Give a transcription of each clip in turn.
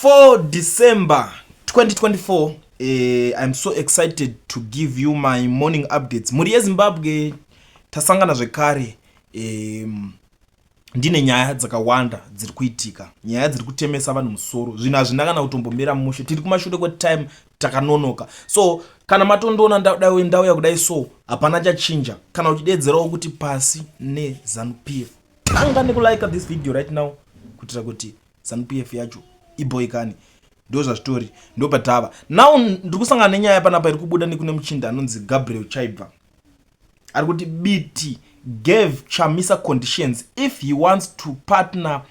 For December 2024, I'm so excited to give you my morning updates. Muri yeZimbabwe tasangana zvekare ndine nyaya dzakawanda dziri kuitika, nyaya dziri kutemesa vanhu musoro. Zvinhu hazvina kana kutombomira mushe, tiri kumashure kwetime takanonoka. So kana matondoona ndauya kudai so hapana chachinja. Kana uchidedzerawo kuti pasi neZANU-PF, tanga nekulike this video right now kuitira kuti ZANU-PF yacho iboyikani. Ndo zvazvitori, ndo patava. Now ndiri kusangana nenyaya panapa iri kubuda nekune muchinda anonzi Gabriel Chaibva. Ari kuti Biti gave Chamisa conditions if he wants to partner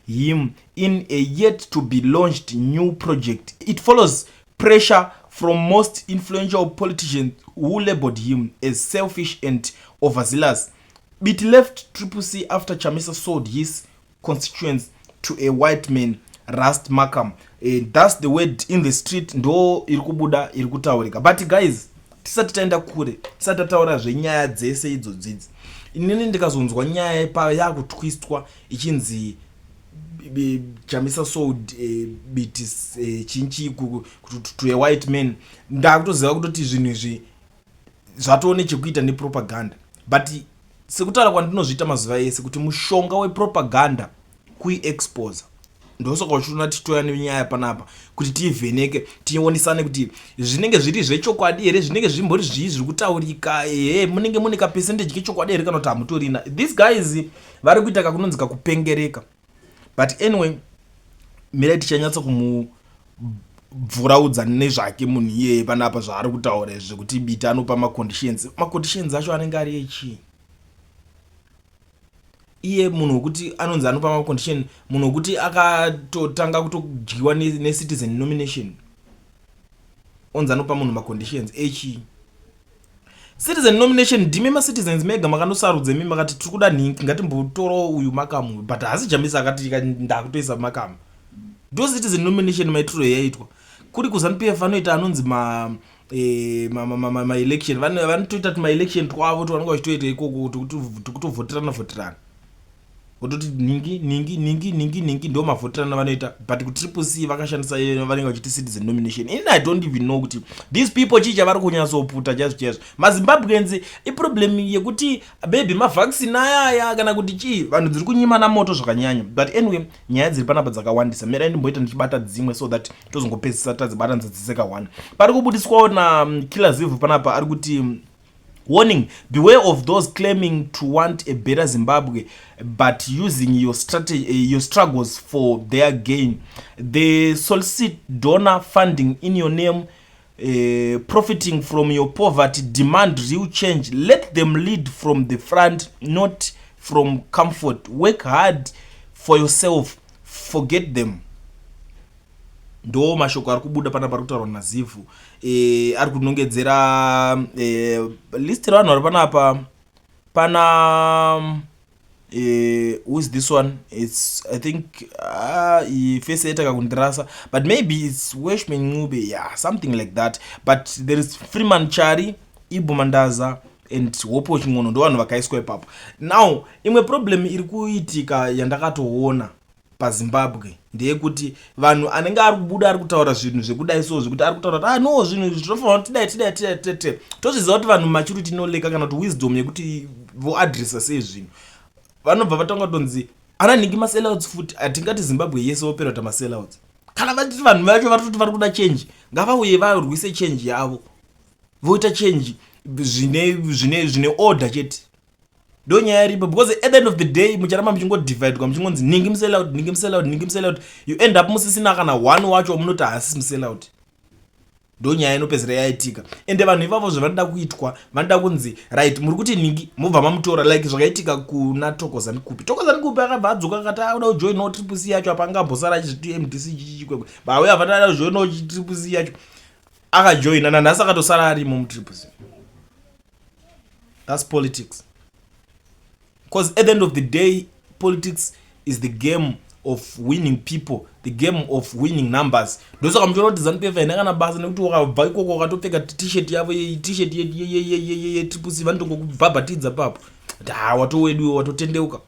him in a yet to be launched new project. It follows pressure from most influential politicians who labeled him as selfish and overzealous. Biti left CCC after Chamisa sold his constituents to a white man, Rast Makam. That's the word in the street. Ndo iri kubuda iri kutaurika. But guys, tisati taenda kure, tisati tataura zvenyaya dzese idzodzidzi. Inini ndikazonzwa nyaya pa yakutwistwa ichinzi Chamisa sold Biti chinchi to a white man. Ndakutoziva kutoti zvinhu izvi zvatone chekuita nepropaganda. But sekutaura kwandinozviita mazuva ese kuti mushonga wepropaganda kuiexpose. Ndosoka uchuna titoya nenyaya panapa kuti tivheneke tionesane kuti zvinenge zviri zvechokwadi here, zvinenge zvimbori zviri kutaurika, munenge mune ka percentage kechokwadi here kana kuti hamutorina. These guys vari kuita kakunonzi kakupengereka. But anyway, mirai tichanyatsa kumubvuraudza nezvake munhu iye panapa zvaari kutaura zvekuti Biti anopa maconditions. Maconditions acho anenge ari echi iye munhu wekuti anonzi anopa macondition, munhu wekuti akatotanga kutodyiwa necitizen nomination onzi anopa munhu maconditions echi. Citizen nomination ndimi macitizens mega makandosarudze mimi makati tiri kuda nhingi ngatimbotorawo uyu Makamu, but hasi Chamisa akati ndakutoisa Makamu. Ndo citizen nomination maitiro yaitwa kuri kuZANU-PF vanoita anonzi ma-election, vanotoita kuti ma-election twavo twanenge vachitoita ikoko kutovhoterana wototi ningi ndo mavhoterana vanoita. But kuti CCC vakashandisa vanenge vachiti citizen nomination. In I don't even know kuti these people chicha vari kunyatsoputa chazvo. MaZimbabweans iproblem yekuti baby mavaccine ayaya kana kuti chii vanhu dziri kunyima namoto zvakanyanya. But anyway, nyaya dziri panapa dzakawandisa. Mirai ndimboita ndichibata dzimwe so that tozongopedzisa tadzibata nzadziseka one. Pari kubudiswawo na Killer Zivu panapa ari kuti warning, beware of those claiming to want a better Zimbabwe but using your struggles for their gain. They solicit donor funding in your name, profiting from your poverty, demand real change. Let them lead from the front, not from comfort. Work hard for yourself, forget them. Ndo mashoko ari kubuda pana pari kutaurwa naZivu. Ari kunongedzera list ravanhu vari panapa. Pana who is this one? It's I think face etaka kundirasa, but maybe it's Weshman Ngube, yeah, something like that. But there is Freeman Chari, Ibu Mandaza and Wopo Chingono, ndo vanhu vakaiswa ipapo. Now imwe problem iri kuitika yandakatoona paZimbabwe ndeyekuti vanhu anenge ari kubuda ari kutaura zvinhu zvekudai so zvekuti ari kutaura no zvinhu zvinofanira tidai tozviziva kuti vanhu maturity inoleka kana kuti wisdom yekuti voadressa sei zvinhu. Vanobva vatanga kutonzi ana nhingi masellouts futi. Hatingati Zimbabwe yese wopera kuti masellouts. Kana vatiti vanhu vacho vari kuda change, ngavauye varwise change yavo, voita change zvine order chete. Ndo nyaya iripo, because at the end of the day mucharamba muchingodivide kwa muchingonzi ningi msellout, you end up musisina kana one wacho munoti hasi msellout. Ndo nyaya inopedzera yaitika. Ende vanhu ivavo zvavanoda kuitwa vanoda kunzi right, muri kuti ningi mubva mamutora like zvakaitika kuna ThokozaniKupi akabva adzoka akati auda kujoinawo CCC yacho apa angambosara achizviti MDC chichikwekwe bauye afanira kujoinawo CCC yacho akajoina nanhasi akatosara arimo muCCC. That's politics. Because at the end of the day, politics is the game of winning people, the game of winning numbers. Ndosoka mchona kuti ZANU-PF inakana basa nekuti wakabva ikoko wakatopfeka t-shirt yavo t-shirt ye CCC vanotongokubhabhatidza papo. Watowedu watotendeuka.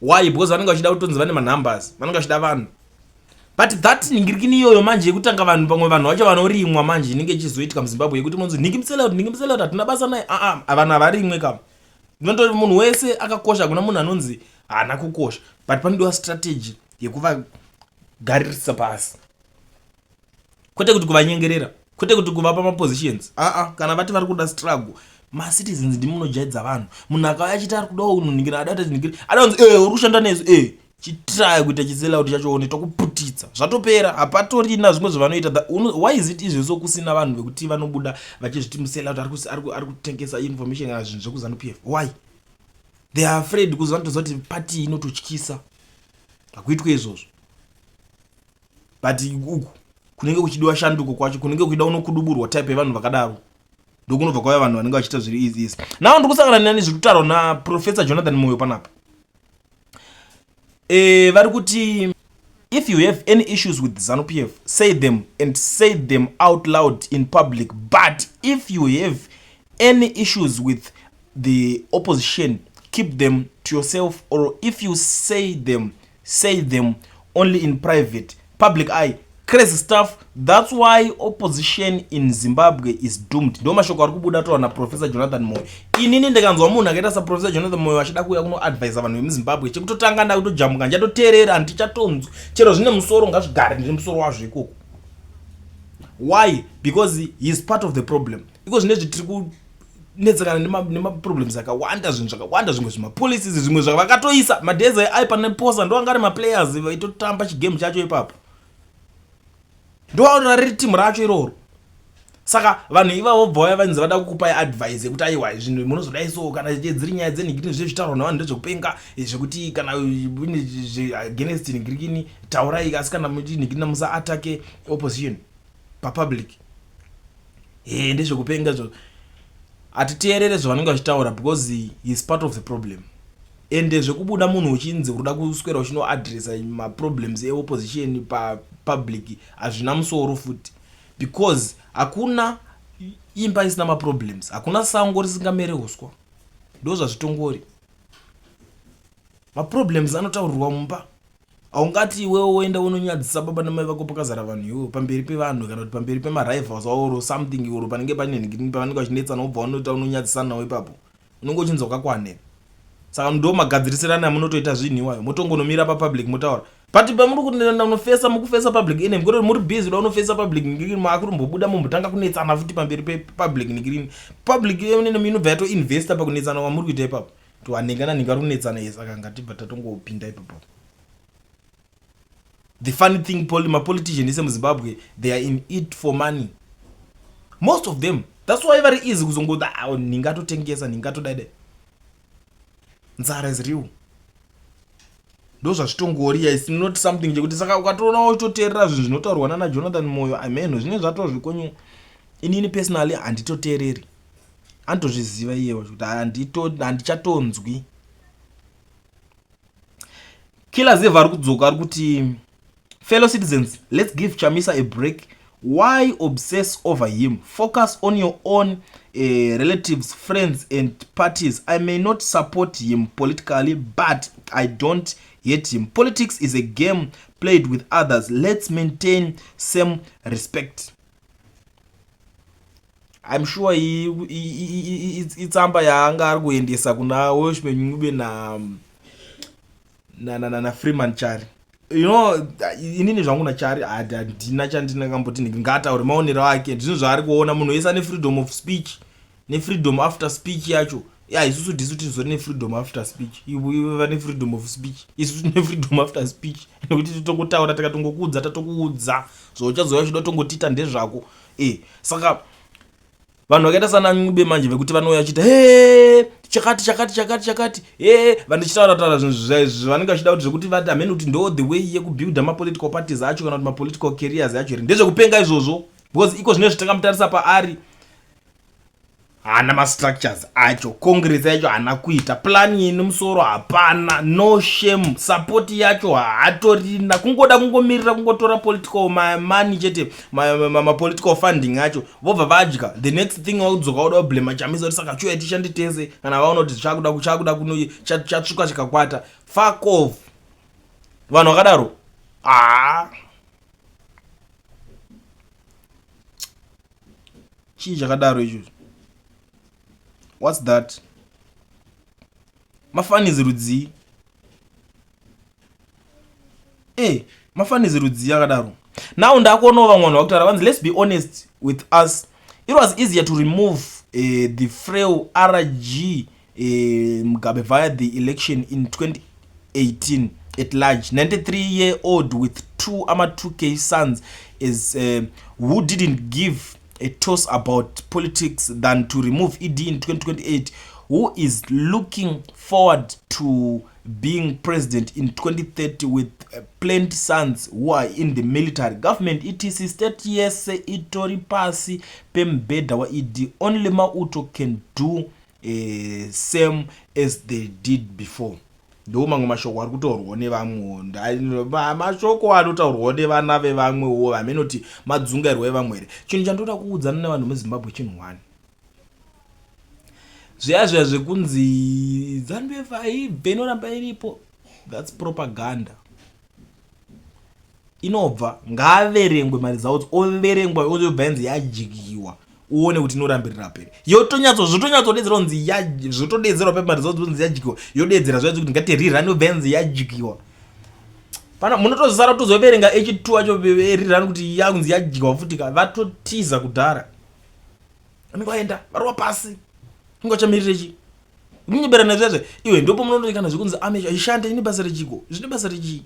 Why? Because vanenge vachida kutonzi vane manumbers, vanenge vachida vanhu. but that ningirikini iyoyo manje yekutanga vanhu pamwe vanhu vacho vanorimwa manje inenge ichizoitika muZimbabwe yekuti munzi ningimusela kuti hatina basa naye vanhu havarimwe kama ndinotori munhu wese akakosha kuna munhu anonzi haana kukosha but panodiwa strategy yekuvagaririsa pasi kwete kuti kuvanyengerera kwete kuti kuvapa mapositions kana vati vari kuda struggle macitizens ndimunojaidza vanhu munhu akauya achiti ari kudawo kuningira adanzi uri kushanda nesu chitrai kuita chiselauti chacho tokuputitsa zvatopera hapatorina zvimwe zvavanoita why is it izvo kusina vanhu vekuti vanobuda vachizviti muselauti ari kutengesa information kana zvinhu zvekuzanu-pf why they are afraid kuzi vanotoziva kuti pati inototyisa hakuitwe izvozvo but uku kunenge kuchidiwa shanduko kwacho kunenge kuchida unokuduburwa type yevanhu vakadaro ndokunobva kwauya vanhu vanenge vachiita zviri izisi nawo ndiri kusangana nani zviri kutaurwa naprofessor Jonathan Moyo panapa vari kuti if you have any issues with ZANU-PF say them and say them out loud in public, but if you have any issues with the opposition keep them to yourself, or if you say them only in private. Public eye, crazy stuff. That's why opposition in Zimbabwe is doomed. Ndo mashoko ari kubuda to na Professor Jonathan Moyo. Inini ndekanzwa munhu akaita sa Professor Jonathan Moyo achida kuya kuno advise vanhu vemuZimbabwe chekutotanga nda kutojamuka njatoteerera andichatonzwa chero zvine musoro ngazvigare ndine musoro wazvo ikoko. Why? Because he is part of the problem. Because zvine zvitiri kunetsakana nema problems akawanda zvinhu zvakawanda, zvimwe zvemapolicies, zvimwe zvakatoisa madhezi aipane posa ndo angari ma players vaitotamba chigame chacho ipapo. Ndo riri team racho iroro. Saka vanhu ivavo bvoya vanzi vada kukupai advice yekuti aiwa zvinhu munozodai so kana dziri nyaya dzenhingirini zvezvitaurwa navanhu ndezvekupenga zvekuti kana une against nhingirikini taurai, asi kana nhingirina musa atake opposition papublic ndezvekupenga zvo atiteerere zvavanenge vachitaura because he is part of the problem. Ende zvekubuda munhu uchinzi uruda kuswera uchinoadressa maproblems eopposition papublic hazvina musoro futi, because hakuna imba isina maproblems, hakuna sango risingamere uswa. Ndo zvazvitongori maproblems anotaurirwa mumba. Haungati iwewe woenda unonyadzisa baba namai vako pakazara vanhu iwo pamberi pevanhu kana kuti pamberi pemarivals or something or panenge pane nhingirini pavanenge vachinetsana ubva unoita unonyadzisana nawo ipapo unenge uchinzi wakakwanira. Saka ndo magadzirisirana amunotoita zvinhu iwayo motongonomira papublic motaura. But pamuri kuenda unofesa mukufesa public ene mukuru muri busy da unofesa public ngiri makurumbobuda mumbotanga kunetsana futi pamberi pepublic ngiri public yene minobva yato investor pakunetsana kwamuri kuita ipapo to anengana ningarunetsana yesa kangati batatongopinda ipapo. The funny thing, my politicians in Zimbabwe, they are in it for money. Most of them. That's why very easy kuzongo da ningato tengesa ningato dade. Nzara is real. Those are strongori. It's not something jekuti saka ukatona utoteerera zvinhu zvinotaurwa na Jonathan Moyo ameno zvine zvato zvikonyo inini personally anditoteereri. Andozviziva iyewo kuti andichatonzwi. Killers ever kudzoka ari kuti fellow citizens, let's give Chamisa a break. Why obsess over him? Focus on your own relatives, friends and parties. I may not support him politically, but I don't hate him. Politics is a game played with others. Let's maintain same respect. I'm sure it's amba yaanga ari kuendesa kuna Welshman na Freeman Chari. You know, inini zvangu na Chari adina chandina kamboti ngata uri maonero ake ndizvo zvaari kuona munhu wese ane freedom of speech ne freedom after speech yacho. Isusu ndisuti zori ne freedom after speech, iwe vane freedom of speech, isusu ne freedom after speech nekuti totongotaura takatongokuudza tatokuudza zvochazoya chido tongotita ndezvako. Saka vanhu vakaita sana Ncube manje vekuti vanouya chita chakati vanichitaura zvinhu zvavanenge vachida kuti zvekuti vati amene kuti ndo the way yekubuilda mapolitical parties acho kana kuti mapolitical careers acho iri ndezvekupenga izvozvo, because iko zvine zvitakamutarisa paari hana mastructures acho, congress yacho hana kuita, plan yemusoro hapana, no shame, support yacho hatorina, kungoda kungomirira kungotora political money chete political funding acho vobva vadya. The next thing wakudzoka uda blame Chamisa kuti saka chuya tishanditese kana vaona kuti chakuda kuno chatsvuka chikakwata. Fuck off vanhu vakadaro. chii chakadaro ichocho? What's that? Mafanizi rudzi. Mafanizi rudzi yakadaro. Now ndakuona vamwe vakutaura vanzi let's be honest with us. It was easier to remove the frail RG Mugabe via the election in 2018 at large. 93-year-old with 2K sons is who didn't give a toss about politics than to remove ED in 2028, who is looking forward to being president in 2030 with plenty sons who are in the military. Government etc state yes itori pasi pembeda wa ED. Only Mauto can do same as they did before. Ndo mamwe mashoko ari kutaurwa nevamwe mashoko ari kutaurwa nevana vevamwewo vamenoti madzungairwa evamwe here. Chinhu chandoda kuudzana nevanhu muZimbabwe chinhu one. Zviya zvekunzi ZANU-PF haibve inoramba iripo, that's propaganda. Inobva ngaaverengwe mari dzawo overengwa ozobvenzi yajikiwa uone kuti inorambirira pere. Zvotonyatsodeedzera kunzi zvotodedzerwa pe mari dzawo kunzi yajikiwa. Yodedzera zvadzo kuti ngati rirani bvenzi yajikiwa. Pana munotozara kutozoverenga H2 acho rirani kuti yakunzi yajikiwa futi vatotiza kudhara. Anengoenda varwa pasi. Ngochamirire chi? Munyiberana zvazve iwe ndopo munondikana zvikunzi amecha ishande ine basa rechiko. Zvine basa rechi?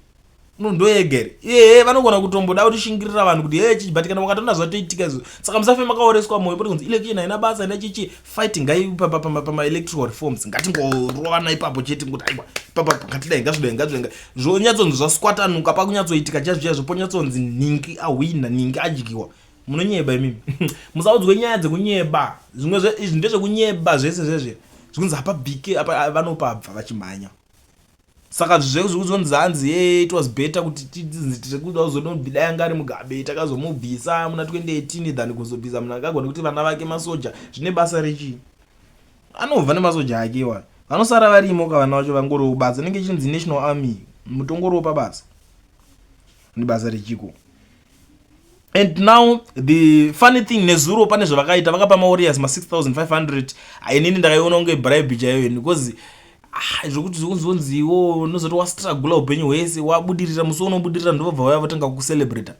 Ndoegere. Vanogona kutomboda kuti shingirira vanhu kuti chibatikana wakatona zvatoitika izvo. Saka musafe makaoreswa moyo kuti kunzi election haina basa ina chichi fighting ngai pama electoral reforms. Ngatingorovana ipapo chete kuti aiwa papa ngatidai ngazvidai. Zvonyatsonzi zvaskwatanuka pakunyatsoitika chazvo ponyatsoonzi ningi awina ningi ajikiwa. Munonyeba imimi. Musaudzwe nyaya dzekunyeba. Zvimwe izvi ndezvekunyeba zvese zvezve. Zvikunzi apa bike apa vanopabva vachimhanya. Saka zvekuzonzi hanzi it was better kuti tikuda kuzonobhida yanga ari Mugabe takazomubvisa muna 2018 than kuzobvisa muna akagona kuti vana vake masoja. Zvine basa rechi? Anobva nemasoja akewa. Vanosara varimo kavana vacho vangoro basa nenge chinzi National Army. Mutongoro pa basa. Ni basa rechiko. And now the funny thing nezuro pane zvavakaita vakapa mawarriors ma 6500 ainini ndakaiona unge bribe chaiyo because zvokuti zvikunzonziwo nozoti wastruggle upenyu hwese wabudirira musi unobudirira ndobva waya vatanga kucelebrate.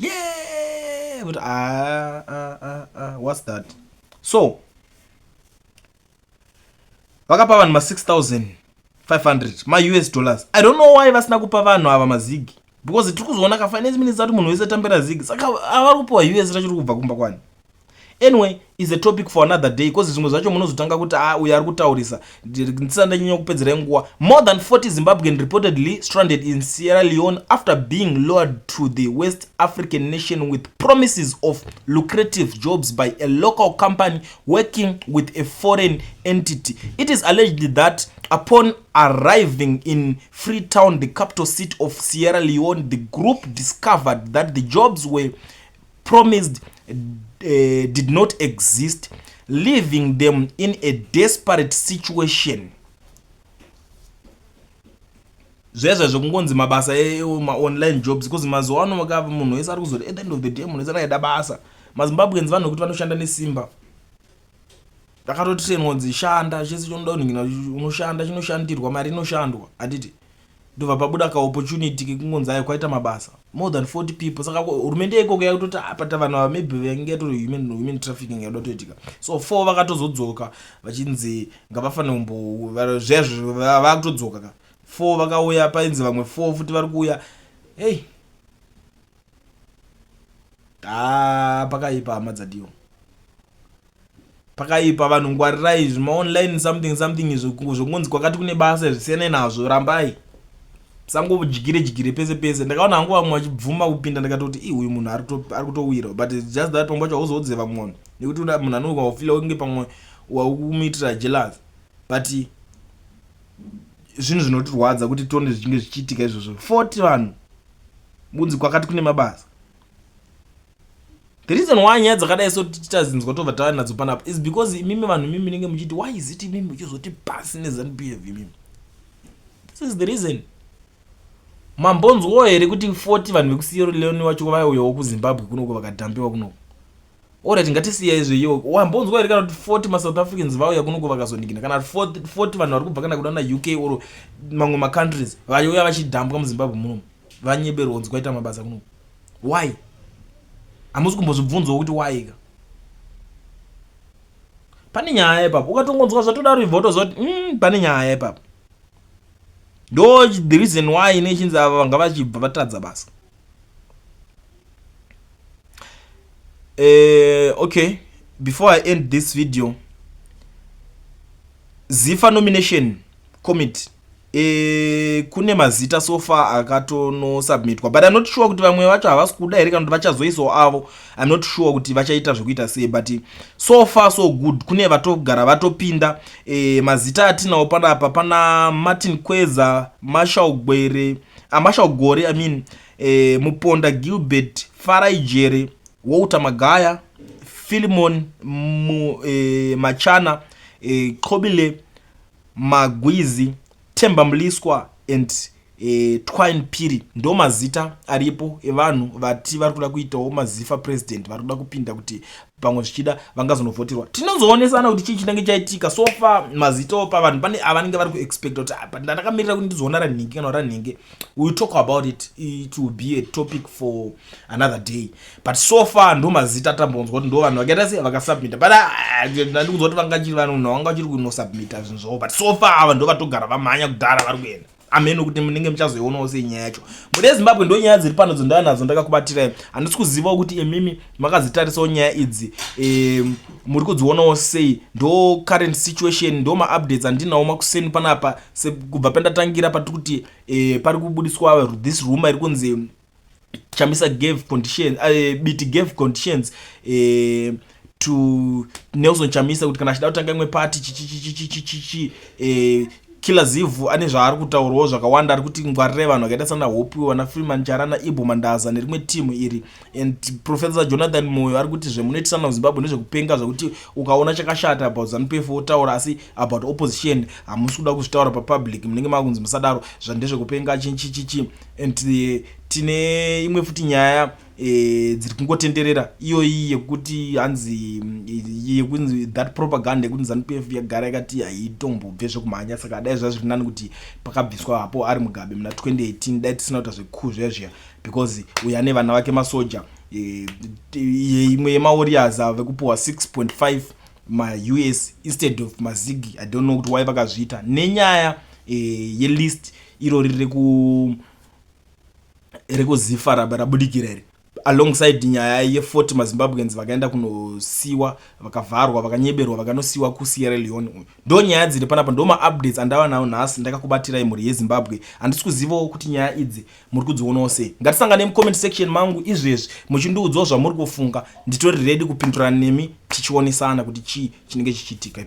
Yeah, but what's that? So vakapa vanhu ma 6500 ma US dollars. I don't know why vasina kupa vanhu ava mazigi. Because tiri kuzoona ka finance minister kuti munhu wese tambira zigi. Saka avarupowa US rachiri kubva kumba kwani. Anyway, is a topic for another day because zvimwe zvacho munozotanga kuti uyu ari kutaurisa ndisanda nyanya kupedzera nguwa. More than 40 Zimbabwean reportedly stranded in Sierra Leone after being lured to the West African nation with promises of lucrative jobs by a local company working with a foreign entity. It is alleged that upon arriving in Freetown, the capital city of Sierra Leone, the group discovered that the jobs were promised did not exist, leaving them in a desperate situation. Zveza zvokungonzi mabasa online jobs because mazuva ano makava munhu wese ari kuzoti at the end of the day munhu wese anoida basa. MaZimbabweans vanhu kuti vanoshanda nesimba. Takatotrainwa kunzi shanda chese chonoda kuningina unoshanda chinoshandirwa mari inoshandwa handiti. Ndobva pabuda ka opportunity kekungonzi ayo kwaita mabasa more than 40 people. Saka hurumende ikoko yakutoti apata vanhu maybe venge to human trafficking yakuda kutoitika. So 4 vakatozodzoka vachinzi ngavafane umbo zvezvo vakutodzoka ka 4 vakauya painzi vamwe 4 futi vari kuuya. Hey, pakaipa hama dzadiwa. Pakaipa vanhu ngwarirai zvima online something izvo zvokungonzi kwakati kune basa zvisiyana nazvo rambai. Jigire pese. Ndakaona hangu vamwe vachibvuma kupinda ndakatoti uyu munhu ari kutowira. But it's just that pamwe pacho hauzodzeva mwono. Nekuti munhu anogona kufila kunge pamwe wakumitira jealous. But zvinhu zvinotirwadza kuti tione zvichinge zvichiitika izvozvo. 40 vanhu munzi kwakati kune mabasa. The reason why nyaya dzakadai so tichazinzwa tobva tava nadzo panapa is because imimi vanhu mimi nenge muchiti why is it imimi muchizoti pasi neZANU-PF imimi. This is the reason. Mambonzwo here kuti 40 vanhu vekusiyero Leone wacho vauyawo kuZimbabwe kunoko vakadhambiwa kunoko. alright ngatisiya izveyo wambonzwa here kana kuti 40 maSouth Africans vauya kunuko vakazoningina kana 40 vanhu vari kubva kana kuda UK or mamwe macountries vauya vachidhambwa muZimbabwe munomu vanyeberwa kunzi kwaita mabasa kunuko. Why? Hamusi kumbozvibvunzwa kuti why ka pane nyaya ipapo ukatongonzwa zvatoda rivoto zvoti pane nyaya ipapo ndo the reason why nechinzi ava vanga vachibva vatadza basa. Okay, before I end this video, Zifa nomination committee kune mazita so far akatono submitwa, but I'm not sure kuti vamwe vacho havasi kuda here kana kuti vachazoisawo avo. I'm not sure kuti vachaita zvekuita sei, but so far so good. Kune vatogara vatopinda mazita atinawo panapa pana Martin Kweza, Marshall Gore, I mean Muponda Gilbert, Farai Jere, Walter Magaya, Philemon Machana, Kobile Magwizi, Temba Mliswa and Twine Piri. Ndo mazita aripo evanhu vati vari kuda kuitawo mazifa president, vari kuda kupinda kuti pamwe zvichida vangazonovoterwa. Tinozoonesa kuti chii chinenge chaitika so far mazita opa vanhu pane avanenge vari kuexpect kuti but ndakamirira kuti ndizoona ranhingi kana ranhingi. We will talk about it. It will be a topic for another day. But so far ndo mazita tambonzwa kuti ndo vanhu vakaita sei vakasubmita. But ndandikuzwa kuti vangachiri vanhu vanga vachiri kunosubmita zvinhu. But so far ava ndo vatogara vamhanya kudhara vari kuenda. Ameno kuti munenge muchazoionawo senyaya yacho. Muri eZimbabwe ndo nyaya dziri pano dzondanadzo ndakakubatirai. Handisi kuzivawo kuti mimi makazitarisawo nyaya idzi muri kudzionawo sei. Ndo current situation, ndo ma-updates andinawo makuseni panapa kubva pandatangira pati kuti pari kubudiswa this rumor iri kunzi Chamisa gave conditions, Biti gave conditions to Nelson Chamisa kuti kana achida kutanga imwe party kila zivu ane zvaari kutaurawo zvakawanda. Ari kuti ngwarire vanhu vakaita sana Hope wana Freeman Charana, Ibo Mandaza nerimwe timu iri. And Professor Jonathan Moyo ari kuti zvemunoitisana muZimbabwe ndezvekupenga zvokuti ukaona chakashata about ZANU-PF wotaura asi about opposition hamusi kuda kuzvitaura papublic, munenge makunzi musadaro zvandezvekupenga chichi. And tine imwe futi nyaya dziri kungotenderera iyoyi yekuti hanzi yekunzi that propaganda yekuti ZANU-PF yagara yakati haitombobve zvekumhanya, saka dai zvazviri nani kuti pakabviswa hapo ari mugabe muna 2018 dai tisina kuita zvekuu zvezviya because uya nevana vake masoja imwe yemawarriors vekupuhwa 6.5 ma-US instead of mazigi. I don't know kuti why vakazviita nenyaya yelist irori rekuzifa rabudikira iri alongside nyaya ye40 maZimbabweans vakaenda kunosiwa vakavharwa vakanyeberwa vakanosiwa kuSierra Leone. Ndo nyaya dziri panapa, ndo ma-updates andava nawo nhasi ndakakubatirai muri yeZimbabwe. Handisi kuzivawo kuti nyaya idzi muri kudzionawo sei. Ngatisangane mucomment section mangu izvezvi muchindiudzawo zvamuri kufunga. Nditori ready kupindurana nemi tichionesana kuti chii chinenge chichiitika.